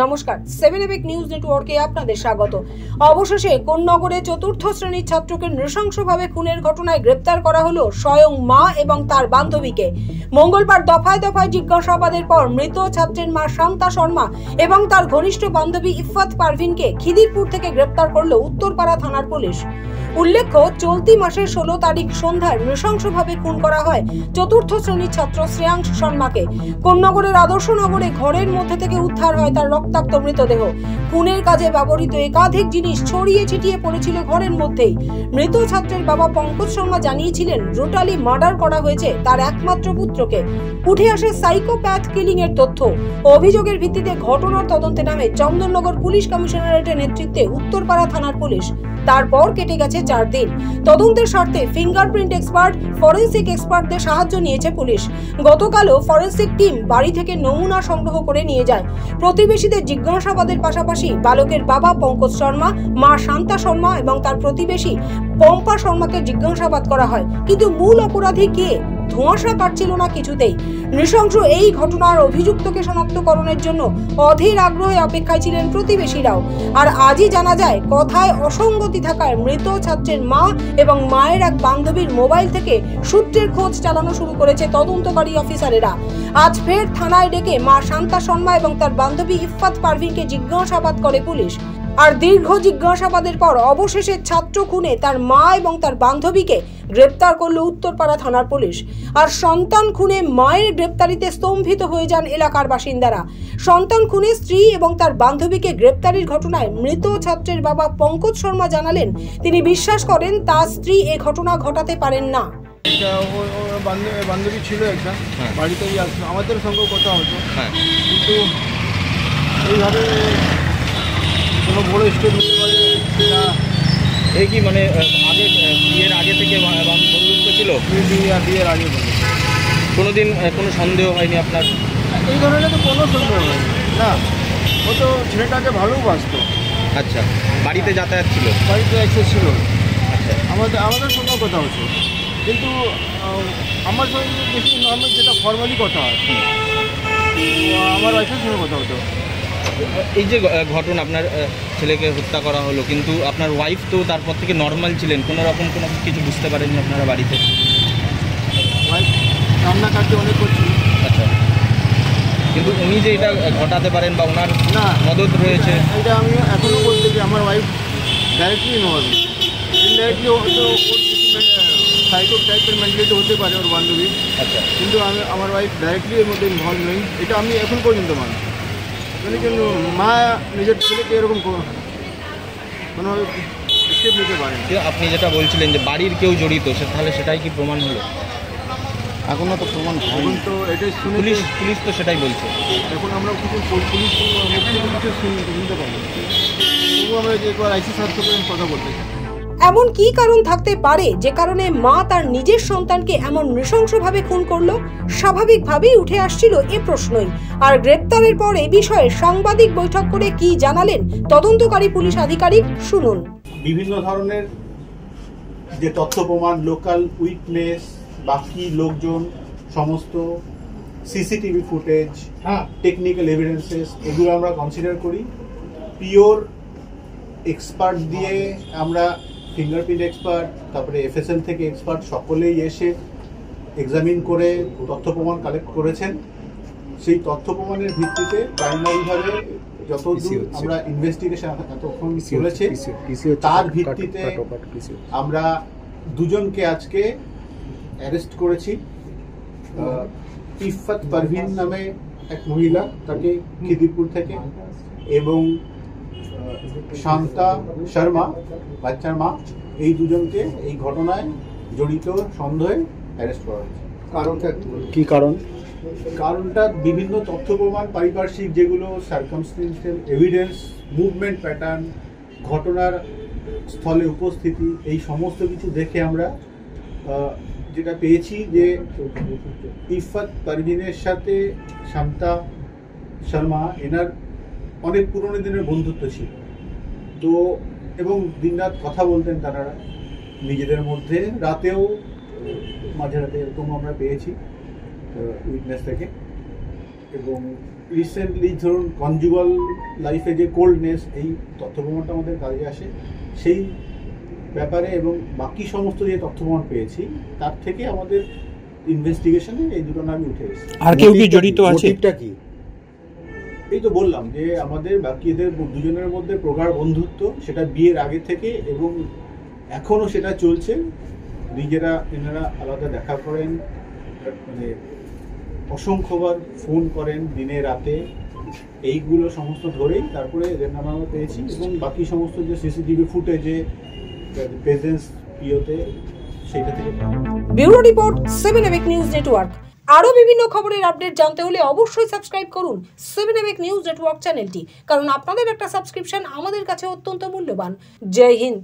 নমস্কার, 7 এবেক নিউজ নেটওয়ার্কে আপনাদের স্বাগত। অবশেষে কোন্নগরে চতুর্থ শ্রেণীর ছাত্রকে নৃশংসভাবে খুনের ঘটনায় গ্রেপ্তার করা হলো স্বয়ং মা এবং তার বান্ধবীকে। মঙ্গলবার দফায় দফায় জিজ্ঞাসাবাদের পর মৃত ছাত্রের মা শান্তা শর্মা এবং তার ঘনিষ্ঠ বান্ধবী ইফফাত পারভিনকে খিদিরপুর থেকে গ্রেপ্তার করল উত্তরপাড়া থানার পুলিশ। উল্লেখ্য, চলতি মাসের 16 তারিখ সন্ধ্যায় নৃশংসভাবে খুন করা হয় চতুর্থ শ্রেণীর ছাত্র শ্রেয়াংশ শর্মাকে। কোন্নগরের আদর্শনগরে ঘরের মধ্যে থেকে উদ্ধার হয় তার রক্তাক্ত মৃতদেহ। খুনের কাজে ব্যবহৃত একাধিক জিনিস ছড়িয়ে ছিটিয়ে পড়েছিল ঘরের মধ্যেই। মৃত ছাত্রের বাবা পঙ্কজ শর্মা জানিয়েছিলেন, ব্রুটালি মার্ডার করা হয়েছে তার একমাত্র পুত্রকে। উঠে আসে সাইকোপ্যাথ কিলিং এর তথ্য। অভিযোগের ভিত্তিতে ঘটনার তদন্তে নামে চন্দননগর পুলিশ কমিশনারেটের নেতৃত্বে উত্তরপাড়া থানার পুলিশ। তারপর কেটে গেছে 4 দিন। তদন্তের স্বার্থে ফিঙ্গারপ্রিন্ট এক্সপার্ট, ফরেনসিক এক্সপার্টদের সাহায্য নিয়েছে পুলিশ। গতকালও ফরেনসিক টিম বাড়ি থেকে নমুনা সংগ্রহ করে নিয়ে যায়। প্রতিবেশীদের জিজ্ঞাসাবাদের পাশাপাশি বালকের বাবা পঙ্কজ শর্মা, মা শান্তা শর্মা এবং তার প্রতিবেশী পম্পা শর্মাকে জিজ্ঞাসাবাদ করা হয়, কিন্তু মূল অপরাধী কে ধোঁয়াশা কাটছিল না কিছুতেই। নৃশংস এই ঘটনার অভিযুক্তকে শনাক্তকরণের জন্য অধীর আগ্রহে অপেক্ষায় ছিলেন প্রতিবেশীরাও। আর আজই জানা যায়, কথায় অসঙ্গতি থাকায় মৃত ছাত্রের মা এবং মায়ের এক বান্ধবীর মোবাইল থেকে সূত্রের খোঁজ চালানো শুরু করেছে তদন্তকারী অফিসারেরা। আজ ফের থানায় ডেকে মা শান্তা শর্মা এবং তার বান্ধবী ইফফাত পারভিনকে জিজ্ঞাসাবাদ করে পুলিশ। আর দীর্ঘ জিজ্ঞাসাবাদের পর অবশেষে ছাত্র খুনে তার মা এবং তার বান্ধবীকে গ্রেপ্তার করল উত্তরপাড়া থানার পুলিশ। আর সন্তান খুনে মায়ের গ্রেপ্তারিতে স্তম্ভিত হয়ে যান এলাকার বাসিন্দারা। সন্তান খুনে স্ত্রী এবং তার বান্ধবীকে গ্রেপ্তারির ঘটনায় মৃত ছাত্রের বাবা পঙ্কজ শর্মা জানালেন, তিনি বিশ্বাস করেন তার স্ত্রী এ ঘটনা ঘটাতে পারেন না। বান্ধবী ছিল একটা, বাড়িতেই আসতো, আমাদের সঙ্গে কথা হতো, কিন্তু এইভাবে কোনো বড় স্টেপ নিতে পারে না। এই কি মানে আগে বিয়ের আগে থেকে বন্ধুত্ব ছিল? বিয়ের আগে কোনোদিন কোনো সন্দেহ হয়নি আপনার? এই ধরনের তো কোনো সন্দেহ হয়নি না। ও তো ছেলেটাকে ভালোবাসতো। আচ্ছা, বাড়িতে যাতায়াত ছিল? বাড়িতে অ্যাক্সেস ছিল। আচ্ছা, আমাদের সঙ্গে কথা হচ্ছে, কিন্তু আমার সঙ্গে বেশি নর্মাল যেটা ফর্মালি কথা হয়, আমার ওয়াইফের সঙ্গে কথা হতো। এই যে ঘটনা, আপনার ছেলেকে হত্যা করা হলো, কিন্তু আপনার ওয়াইফ তো তারপর থেকে নর্মাল ছিলেন, কোনো রকম কোনো কিছু বুঝতে পারেননি আপনারা বাড়িতে? ওয়াইফ রান্নাকার্য অনেক করছি। আচ্ছা, কিন্তু উনি যে এটা ঘটাতে পারেন বা ওনার না মদত রয়েছে, এটা আমি এখনও বলতে যে আমার ওয়াইফ ডাইরেক্টলি নয়, ইনডাইরেক্টলি হয়তো সাইকো টাইপের মেন্টালিটি হতে পারে ওর বান্ধবী। আচ্ছা, কিন্তু আমার ওয়াইফ ডাইরেক্টলি এর মধ্যে ইনভলভ নেই, এটা আমি এখন পর্যন্ত মানি। মানে কিন্তু মা নিজের ছেলেকে এরকম কোনো স্টেপ নিতে পারেন। আপনি যেটা বলছিলেন যে বাড়ির কেউ জড়িত, তাহলে সেটাই কি প্রমাণ হলো? এখনও তো প্রমাণ, এখন তো এটাই শুনে পুলিশ তো সেটাই বলছে। এখন আমরা কিছু পুলিশ কিছু শুনতে পাবো, তবু আমরা যে একবার আইসি স্যার থেকে কথা বলতে চাই। এমন কি কারণ থাকতে পারে যে কারণে মা তার নিজের সন্তানকে এমন নৃশংসভাবে খুন করলো? স্বাভাবিকভাবেই উঠে আসছিল এ প্রশ্নই। আর গ্রেপ্তারের পর এই বিষয়ে সাংবাদিক বৈঠক করে কি জানালেন তদন্তকারী পুলিশ আধিকারিক, শুনুন। বিভিন্ন ধরনের যে তথ্য প্রমাণ, লোকাল উইটনেস, বাকি লোকজন, সমস্ত সিসিটিভি ফুটেজ, টেকনিক্যাল এভিডেন্সেস, এগুলো আমরা কনসিডার করি। পিওর এক্সপার্ট দিয়ে আমরা ফিঙ্গারপ্রিন্ট এক্সপার্ট, তারপরে এফএসএল থেকে এক্সপার্ট সকলেই এসে এক্সামিন করে তথ্য প্রমাণ কালেক্ট করেছেন। সেই তথ্য প্রমাণের ভিত্তিতে প্রাইমারিভাবে যতদূর আমরা ইনভেস্টিগেশন এতক্ষণ চলেছে, তার ভিত্তিতে আমরা দুজনকে আজকে অ্যারেস্ট করেছি। ইফফাত পারভিন নামে এক মহিলা, তাকে খিদিরপুর থেকে, এবং শান্তা শর্মা, বাচ্চার মা, এই দুজনকে এই ঘটনায় জড়িত সন্দেহে অ্যারেস্ট করা হয়েছে। কারণটা কি? কারণটা বিভিন্ন তথ্য প্রমাণ, পারিপার্শ্বিক যেগুলো সার্কামস্টেন্সিয়াল এভিডেন্স, মুভমেন্ট প্যাটার্ন, ঘটনার স্থলে উপস্থিতি, এই সমস্ত কিছু দেখে আমরা যেটা পেয়েছি যে ইফফাত পারভিনের সাথে শান্তা শর্মা এনার অনেক পুরনো দিনের বন্ধুত্ব ছিল তো, এবং দিনরাত কথা বলতেন তারা নিজেদের মধ্যে, রাতেও মাঝে রাতে এরকম আমরা পেয়েছি উইটনেস থেকে। এবং রিসেন্টলি ধরুন কনজুগাল লাইফে যে কোল্ডনেস, এই তথ্য প্রমাণটা আমাদের কাজে আসে সেই ব্যাপারে, এবং বাকি সমস্ত যে তথ্য প্রমাণ পেয়েছি তার থেকে আমাদের ইনভেস্টিগেশনে এই দুটো নামই উঠে এসেছে। আর কেউ কি জড়িত আছে? কি এই তো বললাম যে আমাদের বাকিদের দুজনের মধ্যে প্রগাঢ় বন্ধুত্ব, সেটা বিয়ের আগে থেকে এবং এখনো সেটা চলছে। এনারা আলাদা দেখা করেন, মানে অসংখ্যবার ফোন করেন দিনে রাতে, এইগুলো সমস্ত ধরেই তারপরে এদের নাম আমরা পেয়েছি। এবং বাকি সমস্ত যে সিসিটিভি ফুটেজে প্রেজেন্স পিওতে সেটা থেকে। ব্যুরো রিপোর্ট 7 এবেক নিউজ নেটওয়ার্ক। আরও বিভিন্ন খবরের আপডেট জানতে হলে অবশ্যই সাবস্ক্রাইব করুন 7 এবেক নিউজ নেটওয়ার্ক চ্যানেলটি, কারণ আপনাদের একটা সাবস্ক্রিপশন আমাদের কাছে অত্যন্ত মূল্যবান। জয় হিন্দ।